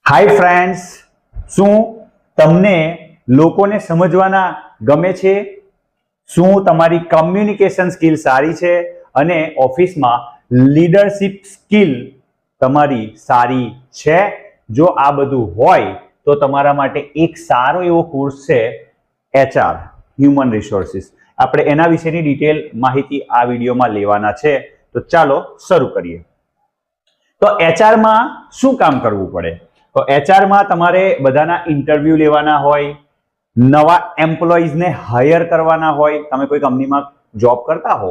Hi friends, શું તમને લોકોને સમજવાના ગમે છે? શું તમારી કમ્યુનિકેશન સ્કિલ સારી છે અને ઓફિસમાં લીડરશિપ સ્કિલ તમારી સારી છે? જો આ બધું હોય તો તમારા માટે એક સારો એવો કોર્સ છે HR હ્યુમન રિસોર્સિસ. આપણે એના વિશેની ડિટેલ માહિતી આ વિડીયોમાં લેવાના છે. તો ચાલો શરૂ કરીએ. તો HR માં શું કામ કરવું પડે? તો HR માં તમારે બધાના ઇન્ટરવ્યુ લેવાના હોય, નવા એમ્પ્લોઈઝને હાયર કરવાના હોય. તમે કોઈ કંપનીમાં જોબ કરતા હો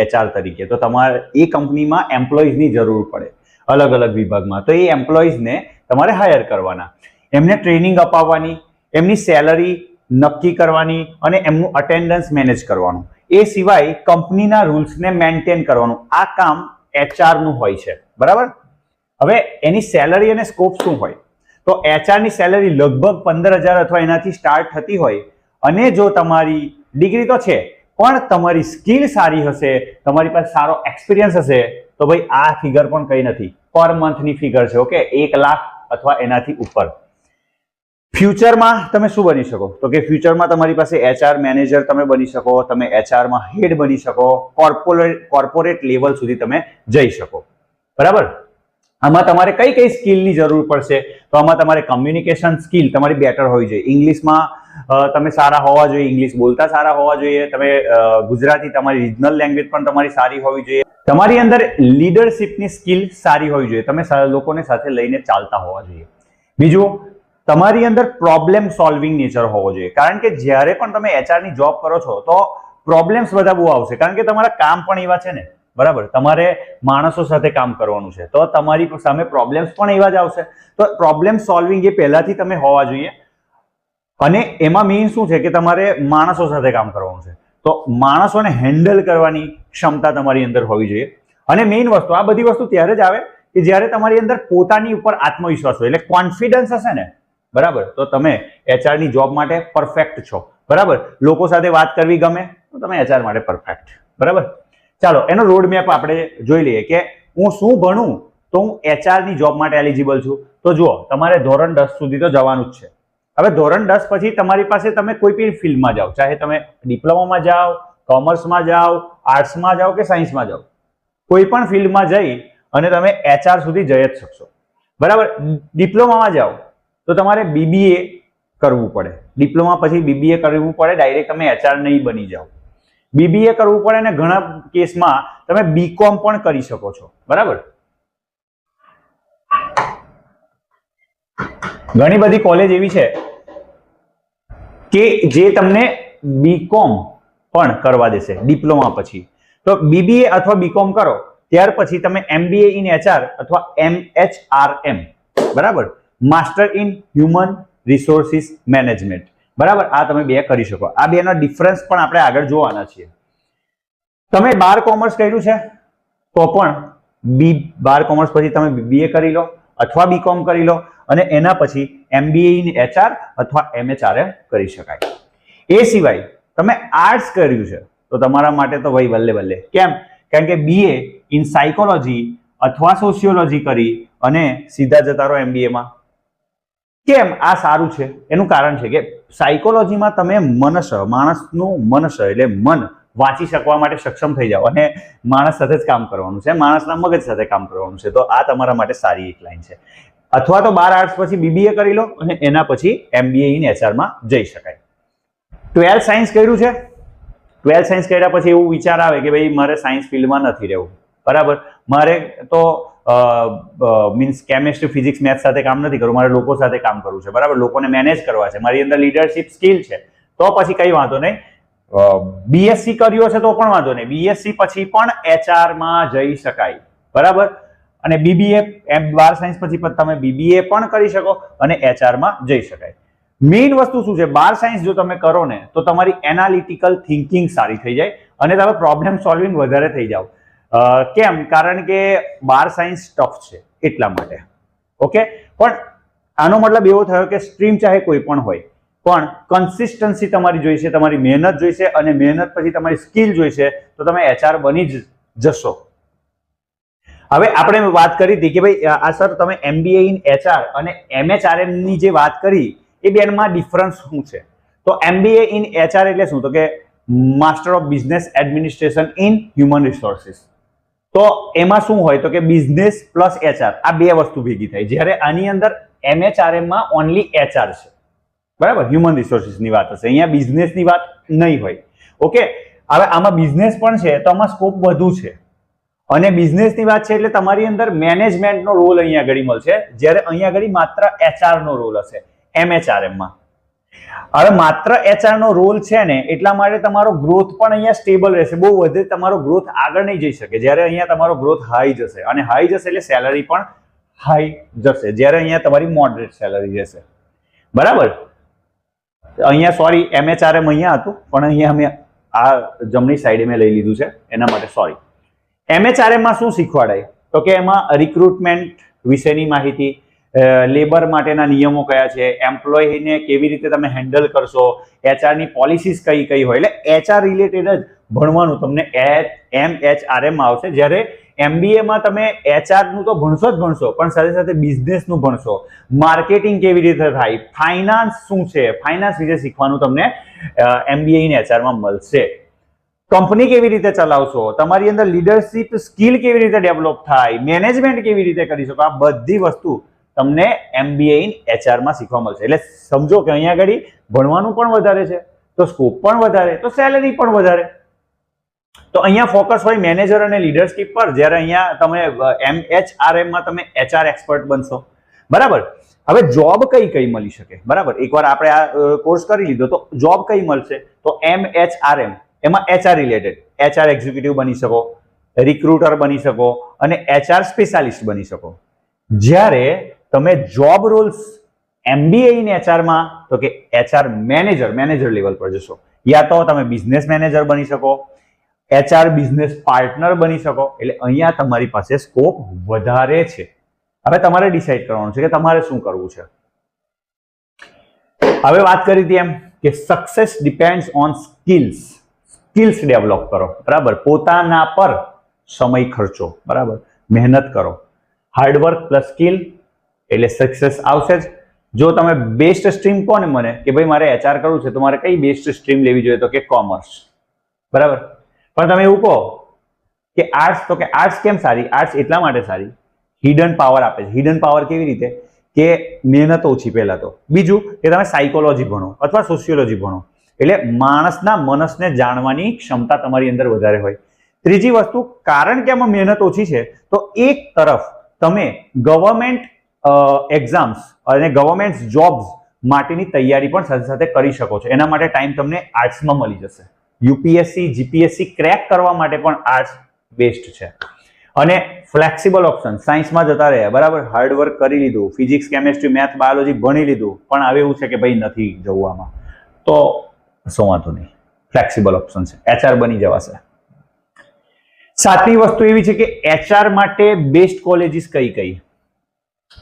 HR તરીકે, તો તમારે એ કંપનીમાં એમ્પ્લોઈઝની જરૂર પડે અલગ અલગ વિભાગમાં. તો એ એમ્પ્લોઈઝને તમારે હાયર કરવાના, એમને ટ્રેનિંગ અપાવવાની, એમની સેલરી નક્કી કરવાની અને એમનું અટેન્ડન્સ મેનેજ કરવાનું. એ સિવાય કંપનીના રૂલ્સને મેન્ટેન કરવાનું. આ કામ HR નું હોય છે, બરાબર? હવે એની સેલરી અને સ્કોપ શું હોય? તો HR ની સેલરી લગભગ 15,000 અથવા એનાથી સ્ટાર્ટ થતી હોય. અને જો તમારી ડિગ્રી તો છે પણ તમારી સ્કિલ સારી હશે, તમારી પાસે સારો એક્સપિરિયન્સ હશે, તો ભાઈ આ ફિગર પણ કઈ નથી, પર મંથની ફિગર છે. ઓકે, 1 લાખ અથવા એનાથી ઉપર. ફ્યુચરમાં તમે શું બની શકો? તો કે ફ્યુચરમાં તમારી પાસે HR મેનેજર તમે બની શકો, તમે HR માં હેડ બની શકો, કોર્પોરેટ લેવલ સુધી તમે જઈ શકો, બરાબર? આમાં તમારે કઈ કઈ સ્કિલની જરૂર પડશે? તો આમાં તમારે કમ્યુનિકેશન સ્કિલ તમારી બેટર હોવી જોઈએ. ઇંગ્લિશમાં તમે સારા હોવા જોઈએ, ઇંગ્લિશ બોલતા સારા હોવા જોઈએ. તમે ગુજરાતી, તમારી રિજનલ લેંગ્વેજ પણ તમારી સારી હોવી જોઈએ. તમારી અંદર લીડરશિપની સ્કિલ સારી હોવી જોઈએ. તમે લોકોને સાથે લઈને ચાલતા હોવા જોઈએ. બીજું, તમારી અંદર પ્રોબ્લેમ સોલ્વિંગ નેચર હોવો જોઈએ. કારણ કે જ્યારે પણ તમે HR ની જોબ કરો છો તો પ્રોબ્લેમ્સ બધા બહુ આવશે, કારણ કે તમારા કામ પણ એવા છે ને, બરાબર? તમારે માણસો સાથે કામ કરવાનું છે, તો તમારી સામે પ્રોબ્લેમ્સ પણ એવા જ આવશે. તો પ્રોબ્લેમ સોલ્વિંગ એ પહેલાથી તમે હોવા જોઈએ. અને એમાં મેઇન શું છે કે તમારે માણસો સાથે કામ કરવાનું છે, તો માણસોને હેન્ડલ કરવાની ક્ષમતા તમારી અંદર હોવી જોઈએ. અને મેઇન વસ્તુ, આ બધી વસ્તુ ત્યારે જ આવે કે જ્યારે તમારી અંદર પોતાની ઉપર આત્મવિશ્વાસ હોય, એટલે કોન્ફિડન્સ હશે ને, બરાબર, તો તમે HR ની જોબ માટે પરફેક્ટ છો, બરાબર? લોકો સાથે વાત કરવી ગમે તો તમે HR માટે પરફેક્ટ, બરાબર? ચાલો, એનો રોડ મેપ આપણે જોઈ લઈએ કે હું શું ભણું તો હું HR ની જોબ માટે એલિજિબલ છું. તો જુઓ, તમારે ધોરણ 10 સુધી તો જવાનું જ છે. હવે ધોરણ 10 પછી તમારી પાસે, તમે કોઈ પણ ફિલ્ડમાં જાઓ, ચાહે તમે ડિપ્લોમામાં જાઓ, કોમર્સમાં જાઓ, આર્ટ્સમાં જાઓ કે સાયન્સમાં જાઓ, કોઈ પણ ફિલ્ડમાં જઈ અને તમે HR સુધી જઈ જ શકશો, બરાબર? ડિપ્લોમામાં જાઓ તો તમારે BBA કરવું પડે. ડિપ્લોમા પછી BBA કરવું પડે, ડાયરેક્ટ તમે HR નહીં બની જાઓ. BBA કરવું પડે અને ઘણા કેસમાં તમે BCom પણ કરી શકો છો, બરાબર? ઘણી બધી કોલેજ એવી છે કે જે તમને BCom પણ કરવા દેશે ડિપ્લોમા પછી. તો BBA અથવા BCom કરો, ત્યાર પછી તમે MBA ઇન HR અથવા MHRM, બરાબર, master in human resources management, બરાબર, આ તમે બે કરી શકો. આ બેનો ડિફરન્સ પણ આપણે આગળ જોવાના છીએ. તમે 12 કોમર્સ કર્યું છે તો પણ 12 કોમર્સ પછી તમે BBA કરી લો અથવા BCom કરી લો, અને એના પછી MBA ઇન HR અથવા MHRM કરી શકાય. એ સિવાય તમે આર્ટ્સ કર્યું છે તો તમારા માટે તો ભાઈ બલ્લે બલ્લે. કેમ? કારણ કે BA ઇન સાયકોલોજી અથવા સોશિયોલોજી કરી અને સીધા જતા રહો MBA માં. કેમ આ સારું છે? એનું કારણ છે કે સાયકોલોજીમાં તમે માણસનું મનસ એટલે મન વાંચી શકવા માટે સક્ષમ થઈ જાઓ, અને માણસ સાથે જ કામ કરવાનું છે, માણસના મગજ સાથે કામ કરવાનું છે. તો આ તમારા માટે સારી એક લાઈન છે. અથવા તો 12 આર્ટ્સ પછી BBA કરી લો અને એના પછી MBA ઇન HR માં જઈ શકાય. 12 સાયન્સ કર્યું છે, 12 સાયન્સ કર્યા પછી એવું વિચાર આવે કે ભાઈ મારે સાયન્સ ફિલ્ડમાં નથી રહેવું, બરાબર, મારે તો મીન્સ કેમેસ્ટ્રી, ફિઝિક્સ, મેથ્સ સાથે કામ નથી કરવું, મારે લોકો સાથે કામ કરવું છે, બરાબર, લોકોને મેનેજ કરવા છે, મારી અંદર લીડરશિપ સ્કિલ છે, તો પછી કઈ વાંધો નહીં. BSc કર્યો છે તો પણ વાંધો નહીં, BSc પછી પણ HR માં જઈ શકાય, બરાબર. અને BBA, 12 સાયન્સ પછી તમે BBA પણ કરી શકો અને HR માં જઈ શકાય. મેઇન વસ્તુ શું છે? 12 સાયન્સ જો તમે કરો ને તો તમારી એનાલિટિકલ થિંકિંગ સારી થઈ જાય અને તમે પ્રોબ્લેમ સોલ્વિંગ વધારે થઈ જાઓ. કેમ? કારણ કે 12 સાયન્સ ટફ છે એટલા માટે. ઓકે, પણ આનો મતલબ એવો થયો કે સ્ટ્રીમ ચાહે કોઈ પણ હોય, પણ કન્સિસ્ટન્સી તમારી જોઈશે, તમારી મહેનત જોઈશે, અને મહેનત પછી તમારી સ્કિલ જોઈશે, તો તમે HR બની જ જશો. હવે આપણે વાત કરી હતી કે ભાઈ આ સર તમે MBA ઇન HR અને MHRM ની જે વાત કરી એ બેમાં ડિફરન્સ શું છે? તો MBA ઇન HR એટલે શું? તો કે master of business administration in human resources. તો એમાં શું હોય તો કે બિઝનેસ પ્લસ HR આ બે વસ્તુ ભેગી થાય. જ્યારે આની અંદર MHRM માં ઓનલી HR છે, બરાબર, હ્યુમન રિસોર્સિસની વાત હશે, અહીંયા બિઝનેસની વાત નહીં હોય. ઓકે, હવે આમાં બિઝનેસ પણ છે તો આમાં સ્કોપ વધુ છે અને બિઝનેસની વાત છે એટલે તમારી અંદર મેનેજમેન્ટનો રોલ અહીંયા આગળ મળશે, જ્યારે અહીંયા આગળ માત્ર HR નો રોલ હશે MHRM માં. હવે માત્ર HR નો રોલ છે ને એટલા માટે તમારો ગ્રોથ પણ અહીંયા સ્ટેબલ રહેશે, બહુ વધે તમારો ગ્રોથ આગળ નહીં જઈ શકે. જ્યારે અહીંયા તમારો ગ્રોથ હાઈ જશે અને હાઈ જશે એટલે સેલરી પણ હાઈ જશે, જ્યારે અહીંયા તમારી મોડરેટ સેલરી રહેશે, બરાબર. અહીંયા સોરી MHRM અહીંયા હતું પણ અહીંયા અમે આ જમણી સાઈડે મેં લઈ લીધું છે એના માટે સોરી. MHRM માં શું શીખવાડાય તો કે એમાં રિક્રુટમેન્ટ વિશેની માહિતી, લેબર માટેના નિયમો કયા છે, એમ્પ્લોયીને કેવી રીતે તમે હેન્ડલ કરશો, HR ની પોલિસીસ કઈ કઈ હોય, એટલે HR રિલેટેડ જ ભણવાનું તમને MHRM માં આવશે. જ્યારે MBA માં તમે HR નું તો ભણશો જ ભણશો પણ સાથે સાથે બિઝનેસ નું ભણશો, માર્કેટિંગ કેવી રીતે થાય, ફાઇનાન્સ શું છે, ફાઇનાન્સ વિશે શીખવાનું તમને MBA ઇન HR માં મળશે. કંપની કેવી રીતે ચલાવશો, તમારી અંદર લીડરશિપ સ્કિલ કેવી રીતે ડેવલપ થાય, મેનેજમેન્ટ કેવી રીતે કરી શકો, આ બધી વસ્તુ તમને MBA ઇન HR માં શીખવા મળશે. એટલે સમજો કે અહીંયા આગળ ભણવાનું પણ વધારે છે તો સ્કોપ પણ વધારે, તો સેલેરી પણ વધારે. તો અહીંયા ફોકસ હોય મેનેજર અને લીડરશિપ પર, જ્યારે અહીંયા તમે MHRM માં તમે HR એક્સપર્ટ બનશો, બરાબર. હવે જોબ કઈ કઈ મળી શકે, બરાબર, એકવાર આપણે આ કોર્સ કરી લીધો તો જોબ કઈ મળશે? તો MHRM એમાં HR રિલેટેડ, HR એક્ઝિક્યુટિવ બની શકો, રિક્રુટર બની શકો અને HR સ્પેશિયાલિસ્ટ બની શકો. જ્યારે તમે job Rolls MBA in HR માં તો કે HR મેનેજર લેવલ પર જશો, યા તો તમે બિઝનેસ મેનેજર બની શકો, HR બિઝનેસ પાર્ટનર બની શકો. એટલે અહીંયા તમારી પાસે સ્કોપ વધારે છે. હવે તમારે ડિસાઈડ કરવાનું છે કે તમારે શું કરવું છે. હવે વાત કરી હતી એમ કે success depends on skills develop કરો, બરાબર, પોતાના પર સમય ખર્ચો, બરાબર, મહેનત કરો, હાર્ડવર્ક પ્લસ સ્કિલ એટલે સક્સેસ આવશે જ. જો તમે બેસ્ટ સ્ટ્રીમ કહો ને મને કે ભાઈ મારે HR કરવું છે તો મારે કઈ બેસ્ટ સ્ટ્રીમ લેવી જોઈએ તો કે કોમર્સ, બરાબર. પણ તમે એવું કહો કે આર્ટ્સ, તો કે આર્ટ્સ કેમ સારી? આર્ટ્સ એટલા માટે સારી, હિડન પાવર આપે છે. હિડન પાવર કેવી રીતે? કે મહેનત ઓછી પહેલા તો, બીજું કે તમે સાયકોલોજી ભણો અથવા સોશિયોલોજી ભણો એટલે માણસના મનસને જાણવાની ક્ષમતા તમારી અંદર વધારે હોય. ત્રીજી વસ્તુ, કારણ કે આમાં મહેનત ઓછી છે તો એક તરફ તમે ગવર્મેન્ટ એક્ઝામ્સ અને ગવર્મેન્ટ જોબ્સ માટેની તૈયારી પણ સાથે સાથે કરી શકો છો. એના માટે ટાઈમ તમને આર્ટ્સમાં મળી જશે. UPSC GPSC ક્રેક કરવા માટે પણ આર્ટ્સ બેસ્ટ છે. અને ફ્લેક્સિબલ ઓપ્શન, સાયન્સમાં જતા રહ્યા, બરાબર, હાર્ડવર્ક કરી લીધું, ફિઝિક્સ કેમેસ્ટ્રી મેથ બાયોલોજી ભણી લીધું પણ હવે એવું છે કે ભાઈ નથી જવું આમાં, તો શું વાંધો નહીં, ફ્લેક્સિબલ ઓપ્શન છે, HR બની જવાશે. સાતમી વસ્તુ એવી છે કે HR માટે બેસ્ટ કોલેજીસ કઈ કઈ?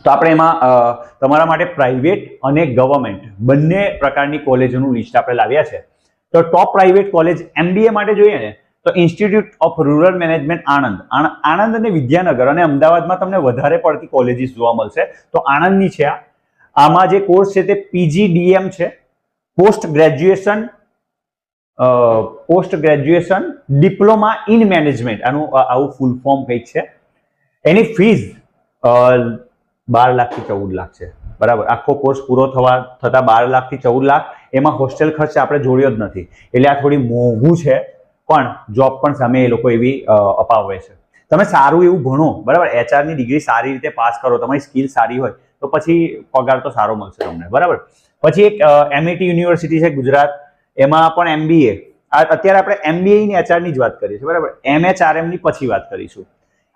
તો આપણે એમાં તમારા માટે પ્રાઇવેટ અને ગવર્મેન્ટ બંને પ્રકારની કોલેજોનું લિસ્ટ આપણે લાવ્યા છે. તો ટોપ પ્રાઇવેટ કોલેજ MBA માટે જોઈએ ને તો institute of rural management Anand અને વિદ્યાનગર અને અમદાવાદમાં તમને વધારે પડતી કોલેજીસ જોવા મળશે. તો આણંદની છે આમાં જે કોર્સ છે તે PGDM છે, post graduation diploma in management, આનું આવું ફૂલ ફોર્મ કંઈક છે. એની ફીઝ 12 લાખથી 14 લાખ છે, બરાબર. આખો કોર્સ પૂરો થતા 12 લાખથી 14 લાખ. એમાં હોસ્ટેલ ખર્ચ આપણે જોડ્યો જ નથી એટલે આ થોડી મોંઘું છે, પણ જોબ પણ સામે એ લોકો એવી અપાવે છે. તમે સારું એવું ભણો, બરાબર, HR ની ડિગ્રી સારી રીતે પાસ કરો, તમારી સ્કિલ સારી હોય તો પછી પગાર તો સારો મળશે તમને, બરાબર. પછી એક MIT યુનિવર્સિટી છે ગુજરાત, એમાં પણ MBA. અત્યારે આપણે MBA ની HR ની જ વાત કરીએ છીએ, બરાબર. MHRM ની પછી વાત કરીશું.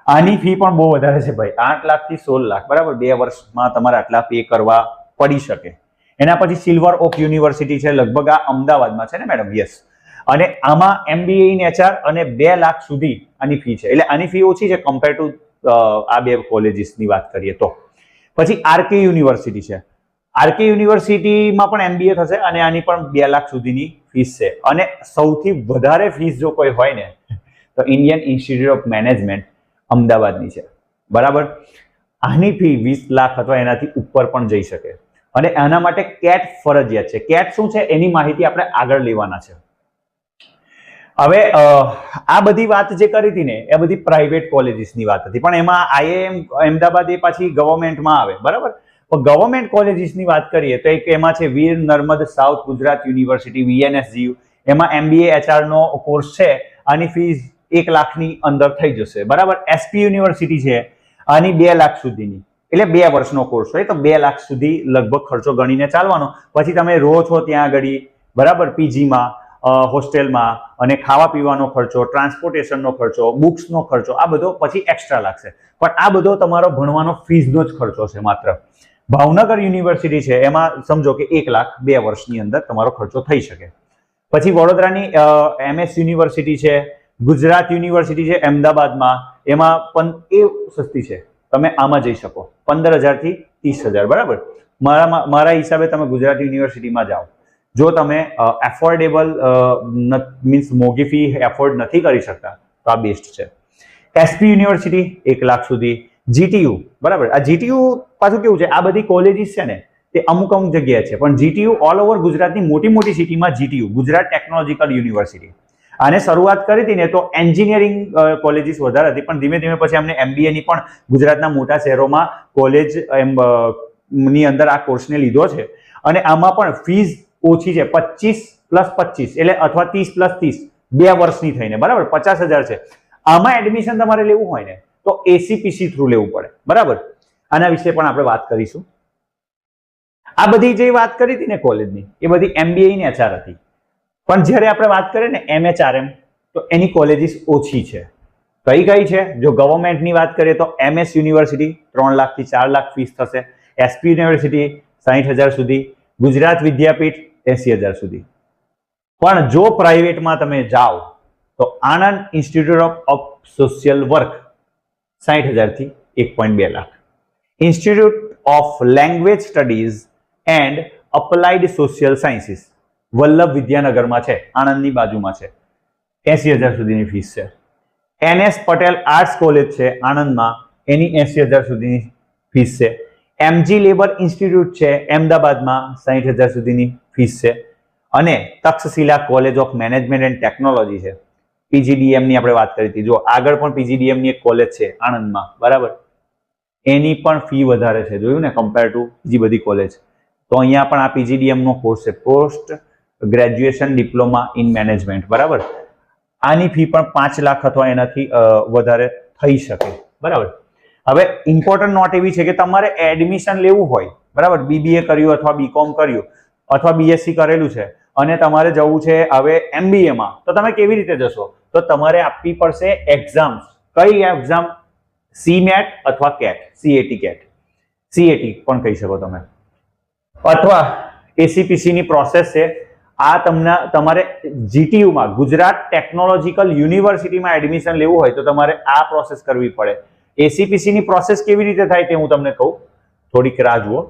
આની ફી પણ બહુ વધારે છે ભાઈ, 8 લાખથી 16 લાખ, બરાબર. 2 વર્ષમાં તમારે આટલા પે કરવા પડી શકે. એના પછી સિલ્વર ઓક યુનિવર્સિટી છે, લગભગ આ અમદાવાદમાં છે ને મેડમ? યસ. અને આમાં MBA ઇન HR અને 2 લાખ સુધી આની ફી છે, એટલે આની ફી ઓછી છે કમ્પેર ટુ આ બે કોલેજીસની વાત કરીએ તો. પછી RK યુનિવર્સિટી છે, RK યુનિવર્સિટીમાં પણ MBA થશે અને આની પણ 2 લાખ સુધીની ફીસ છે. અને સૌથી વધારે ફીસ જો કોઈ હોય ને તો ઇન્ડિયન ઇન્સ્ટિટ્યૂટ ઓફ મેનેજમેન્ટ અમદાવાદની છે, બરાબર. આની ફી 20 લાખ અથવા એનાથી ઉપર પણ જઈ શકે અને આના માટે કેટ ફરજિયાત છે. કેટ શું છે એની માહિતી આપણે આગળ લેવાના છે. હવે આ બધી વાત જે કરી હતી ને એ બધી પ્રાઇવેટ કોલેજીસની વાત હતી, પણ એમાં આઈઆઈએમ અમદાવાદ એ પાછી ગવર્મેન્ટમાં આવે, બરાબર. તો ગવર્મેન્ટ કોલેજીસની વાત કરીએ તો એક એમાં છે Veer Narmad south Gujarat university VNSGU. એમાં MBA HR નો કોર્સ છે. આની ફીસ 1 લાખની અંદર થઈ જશે, બરાબર. SP યુનિવર્સિટી છે આની 2 લાખ સુધીની, એટલે 2 વર્ષનો કોર્સ હોય તો 2 લાખ સુધી લગભગ ખર્ચો ગણીને ચાલવાનો. પછી તમે રહો છો ત્યાં આગળ, બરાબર, પીજીમાં, હોસ્ટેલમાં, અને ખાવા પીવાનો ખર્ચો, ટ્રાન્સપોર્ટેશનનો ખર્ચો, બુક્સનો ખર્ચો, આ બધો પછી એક્સ્ટ્રા લાગશે. પણ આ બધો તમારો ભણવાનો ફીસનો જ ખર્ચો છે માત્ર. ભાવનગર યુનિવર્સિટી છે એમાં સમજો કે 1 લાખ 2 વર્ષની અંદર તમારો ખર્ચો થઈ શકે. પછી વડોદરાની MS યુનિવર્સિટી છે, ગુજરાત યુનિવર્સિટી છે અમદાવાદમાં, એમાં પણ એ સસ્તી છે, તમે આમાં જઈ શકો 15,000 થી 30,000, બરાબર. મારા હિસાબે તમે ગુજરાત યુનિવર્સિટીમાં જાઓ. જો તમે એફોર્ડેબલ મીન્સ મોંઘી ફી એફોર્ડ નથી કરી શકતા તો આ બેસ્ટ છે. SP યુનિવર્સિટી 1 લાખ સુધી. GTU, બરાબર. આ GTU પાછું કેવું છે, આ બધી કોલેજીસ છે ને તે અમુક જગ્યાએ છે, પણ GTU ઓલ ઓવર ગુજરાતની મોટી મોટી સિટીમાં GTU, ગુજરાત ટેકનોલોજીકલ યુનિવર્સિટી. આને શરૂઆત કરી હતી ને તો એન્જિનિયરિંગ કોલેજીસ વધારે હતી, પણ ધીમે ધીમે પછી અમને MBA ની પણ ગુજરાતના મોટા શહેરોમાં કોલેજ ની અંદર આ કોર્સને લીધો છે. અને આમાં પણ ફીસ ઓછી છે, 25+25 એટલે અથવા 30+30 2 વર્ષની થઈને, બરાબર, 50,000 છે. આમાં એડમિશન તમારે લેવું હોય ને તો ACPC થ્રુ લેવું પડે, બરાબર. આના વિશે પણ આપણે વાત કરીશું. આ બધી જે વાત કરી હતી ને કોલેજની એ બધી MBA ની HR હતી, પણ જ્યારે આપણે વાત કરીએ ને MHRM તો એની કોલેજીસ ઓછી છે. કઈ કઈ છે? જો ગવર્મેન્ટની વાત કરીએ તો MS યુનિવર્સિટી 3 લાખ થી 4 લાખ ફીસ થશે, SP યુનિવર્સિટી 60,000 સુધી, ગુજરાત વિદ્યાપીઠ 80,000 સુધી. પણ જો પ્રાઇવેટમાં તમે જાઓ તો Anand institute of social work 60,000 થી 1.2 lakh, institute of language studies and applied social sciences Vallabh વિદ્યાનગરમાં છે, આણંદની બાજુમાં છે, 80,000 સુધીની ફીસ છે. NS પટેલ આર્ટ્સ કોલેજ છે આણંદમાં, એની 80,000 સુધીની ફીસ છે. MG લેબર ઇન્સ્ટિટ્યૂટ છે અમદાવાદમાં, 60,000 સુધીની ફીસ છે. અને Takshashila college of management and technology છે, PGDM ની આપણે વાત કરી હતી. જો આગળ પણ PGDM ની એક કોલેજ છે આણંદમાં, બરાબર, એની પણ ફી વધારે છે, જોયું ને, કમ્પેર ટુ બીજી બધી કોલેજ. તો અહીંયા પણ આ PGDM નો કોર્સ છે, post graduation diploma in management, બરાબર. આની ફી પણ 5 લાખ અથવા એનાથી વધારે થઈ શકે, બરાબર. હવે ઇમ્પોર્ટન્ટ નોટ એવી છે કે તમારે એડમિશન લેવું હોય, બરાબર, BBA કર્યું અથવા BCom કર્યું અથવા BSc કરેલું છે અને તમારે જવું છે હવે MBA માં, તો તમે કેવી રીતે જશો? તો તમારે આપવી પડશે એક્ઝામ્સ. કઈ એક્ઝામ? CMAT અથવા CAT. CAT પણ કહી શકો તમે, અથવા ACPC ની પ્રોસેસ છે. આ તમારે GTU માં, ગુજરાત ટેકનોલોજીકલ યુનિવર્સિટીમાં એડમિશન લેવું હોય તો તમારે આ પ્રોસેસ કરવી પડે. ACPC ની પ્રોસેસ કેવી રીતે થાય તે હું તમને કહું, થોડીક રાહ જુઓ.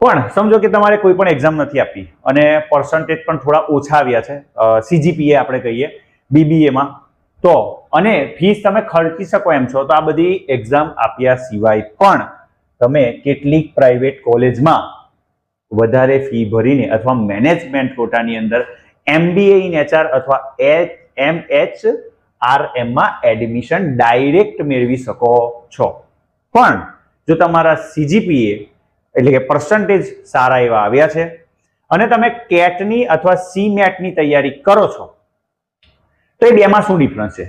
પણ સમજો કે તમારે કોઈ પણ એક્ઝામ નથી આપી અને પર્સન્ટેજ પણ થોડા ઓછા આવ્યા છે, CGPA આપણે કહીએ BBA માં, તો અને ફીસ તમે ખર્ચી શકો એમ છો, તો આ બધી એક્ઝામ આપ્યા સિવાય પણ તમે કેટલીક પ્રાઇવેટ કોલેજમાં વધારે ફી ભરીને અથવા મેનેજમેન્ટ કોટાની અંદર MBA ઇન HR અથવા MHRM માં એડમિશન ડાયરેક્ટ મેળવી શકો છો. પણ જો તમારા CGPA એટલે કે પર્સન્ટેજ સારા એવા આવ્યા છે અને તમે કેટની અથવા CMAT ની તૈયારી કરો છો, તો એ બેમાં શું ડિફરન્સ છે?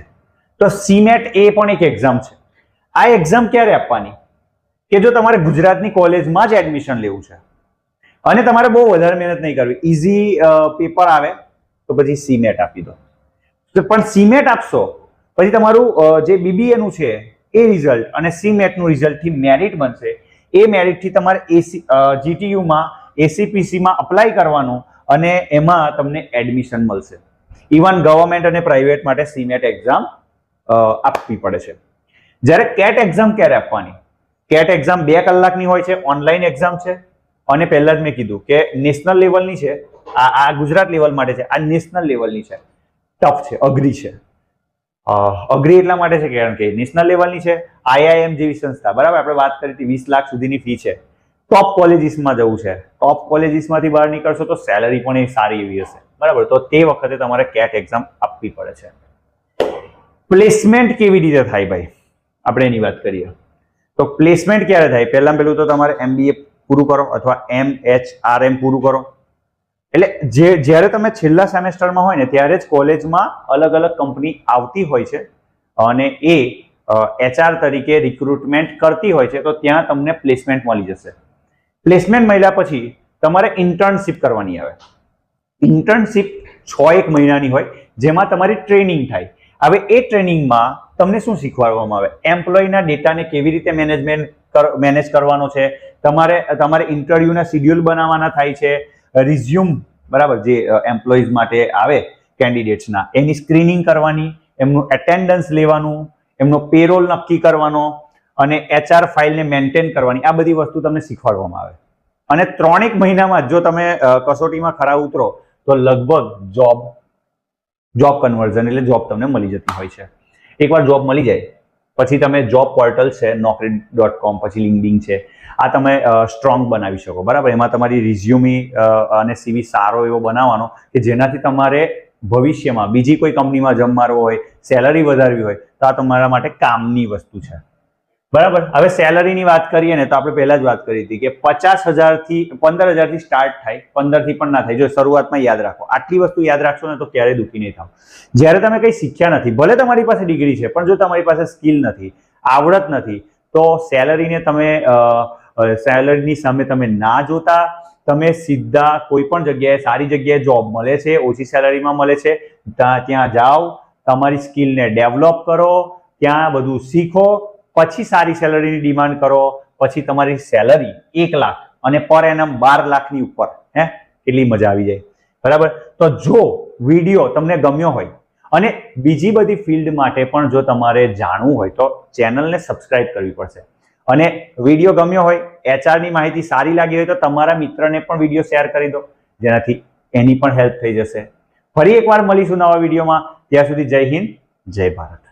તો CMAT એ પણ એક એક્ઝામ છે. આ એક્ઝામ ક્યારે આપવાની? કે જો તમારે ગુજરાતની કોલેજમાં જ એડમિશન લેવું છે અને તમારે બહુ વધારે મહેનત નહીં કરવી, ઇઝી પેપર આવે તો પછી CMAT આપી દો. પણ CMAT આપશો પછી તમારું જે BBA નું છે એ રિઝલ્ટ અને CMAT નું રિઝલ્ટ થી મેરિટ બનશે. એ મેરિટ થી તમારે GTU માં ACPC માં અપ્લાય કરવાનું અને એમાં તમને એડમિશન મળશે. ઇવન ગવર્મેન્ટ અને પ્રાઇવેટ માટે CMAT એક્ઝામ આપવી પડે છે. જ્યારે કેટ એક્ઝામ ક્યારે આપવાની? કેટ એક્ઝામ 2 કલાકની હોય છે, ઓનલાઈન એક્ઝામ છે અને પહેલા જ મેં કીધું કે નેશનલ લેવલની છે. આ ગુજરાત લેવલ માટે છે, આ નેશનલ લેવલની છે, ટફ છે, અઘરી છે. અઘરી એટલા માટે છે કારણ કે નેશનલ લેવલની છે, IIM જેવી સંસ્થા, બરાબર. આપણે વાત કરી હતી 20 લાખ સુધીની ફી છે. ટોપ કોલેજીસમાં જવું છે, ટોપ કોલેજીસમાંથી બહાર નીકળશો તો સેલરી પણ એ સારી એવી હશે, બરાબર. તો તે વખતે તમારે કેટ એક્ઝામ આપવી પડે છે. પ્લેસમેન્ટ કેવી રીતે થાય ભાઈ, આપણે એની વાત કરીએ. તો પ્લેસમેન્ટ ક્યારે થાય? પહેલું તો તમારે MBA પૂરું કરો અથવા MHRM પૂરું કરો. એટલે જ્યારે તમે છેલ્લા સેમેસ્ટરમાં હોય ને ત્યારે જ કોલેજમાં અલગ અલગ કંપની આવતી હોય છે અને એ HR તરીકે રિક્રુટમેન્ટ કરતી હોય છે, તો ત્યાં તમને પ્લેસમેન્ટ મળી જશે. પ્લેસમેન્ટ મળ્યા પછી તમારે ઇન્ટર્નશિપ કરવાની આવે. ઇન્ટર્નશિપ 6-1 મહિનાની હોય, જેમાં તમારી ટ્રેનિંગ થાય. હવે એ ટ્રેનિંગમાં તમને શું શીખવાડવામાં આવે? એમ્પ્લોયના ડેટાને કેવી રીતે મેનેજ કરવાનો છે, તમારે ઇન્ટરવ્યુના શિડ્યુલ બનાવવાના થાય છે, રિઝ્યુમ, બરાબર, જે એમ્પ્લોઈઝ માટે આવે કેન્ડિડેટ્સના, એની સ્ક્રીનિંગ કરવાની, એમનું એટેન્ડન્સ લેવાનું, એમનો પેરોલ નક્કી કરવાનો અને HR ફાઇલને મેન્ટેન કરવાની, આ બધી વસ્તુ તમને શીખવાડવામાં આવે. અને 3-1 મહિનામાં જો તમે કસોટીમાં ખરા ઉતરો તો લગભગ જોબ કન્વર્ઝન એટલે જોબ તમને મળી જતી હોય છે. એકવાર જોબ મળી જાય પછી તમે જોબ પોર્ટલ છે, naukri.com, પછી લિંક્ડઇન છે, આ તમે સ્ટ્રોંગ બનાવી શકો, બરાબર. એમાં તમારી રિઝ્યુમી અને CV સારો એવો બનાવવાનો કે જેનાથી તમારે ભવિષ્યમાં બીજી કોઈ કંપનીમાં જમ્પ મારવો હોય, સેલરી વધારવી હોય તો આ તમારા માટે કામની વસ્તુ છે, બરાબર. હવે સેલરીની વાત કરીએ ને તો આપણે પહેલા જ વાત કરી હતી કે 50,000 થી 15,000 થી સ્ટાર્ટ થાય, 15 થી પણ ના થાય. જો શરૂઆતમાં યાદ રાખો, આટલી વસ્તુ યાદ રાખશો ને તો ક્યારેય દુઃખી નહીં થાવ. જ્યારે તમે કંઈ શીખ્યા નથી, ભલે તમારી પાસે ડિગ્રી છે, પણ જો તમારી પાસે સ્કિલ નથી, આવડત નથી, તો સેલરીની સામે તમે ના જોતા, તમે સીધા કોઈ પણ જગ્યાએ, સારી જગ્યાએ જોબ મળે છે, ઓછી સેલરીમાં મળે છે, ત્યાં જાઓ, તમારી સ્કિલને ડેવલપ કરો, ત્યાં બધું શીખો, પછી સારી સેલરીની ડિમાન્ડ કરો, પછી તમારી સેલરી 1 લાખ અને પર એનમ 12 લાખની ઉપર, કેટલી મજા આવી જાય, બરાબર. તો જો વિડીયો તમને ગમ્યો હોય અને બીજી બધી ફિલ્ડ માટે પણ જો તમારે જાણવું હોય તો ચેનલને સબસ્ક્રાઇબ કરવી પડશે. અને વિડીયો ગમ્યો હોય, HR ની માહિતી સારી લાગી હોય તો તમારા મિત્રને પણ વિડીયો શેર કરી દો, જેનાથી એની પણ હેલ્પ થઈ જશે. ફરી એકવાર મળીશું નવા વિડીયોમાં. ત્યાં સુધી જય હિન્દ, જય ભારત.